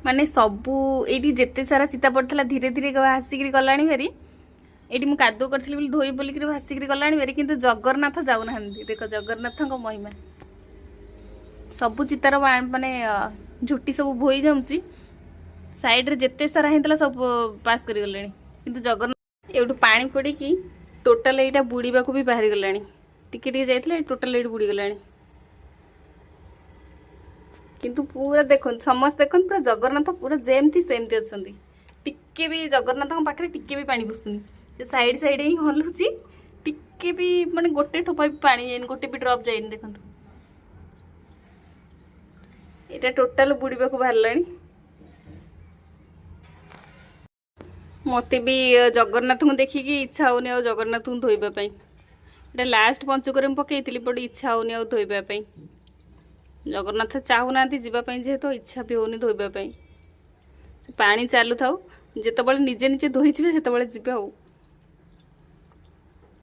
माने सबू ये जिते सारा चिता पड़ता धीरे धीरे भासिक गलाणी भारी ये मुझे कादुओ करी बोली धोई बोलिक भासिक गलाणी भारी किंतु जगन्नाथ जाऊना देख जगन्नाथ महिमा सबू चितार माने झुटी सब भोई जाऊँगी साइड्रे जिते सारा होता सब पास कर गले किंतु जगन्नाथ एवटू पानी पड़ी टोटाल यहाँ बुड़ाक भी बाहरी गला टिके जाइए टोटाल ये बुड़ी गला किंतु पूरा देख समस्त देख पूरा जगन्नाथ पूरा जेमती सेमती अच्छा टिके भी जगन्नाथ पाखे टिके भी पानी पशुनी साइड साइड ही हलुची टिके भी माने गोटे ठोपा भी पानी जाए गोटे भी ड्रप जाए देखो यहाँ टोटाल बुड़ाक बाहर मत भी जगन्नाथ को देखिकी इच्छा होनी आ जगन्नाथ को धोइबापी ये लास्ट पंचुक पकई बट इच्छा होनी आ धोइबापी जगन्नाथ चाहूना जीवाई जेहेतु इच्छा भी होनी धोइबापी पानी चलू था जिते निजे निजे धोई से जीवे।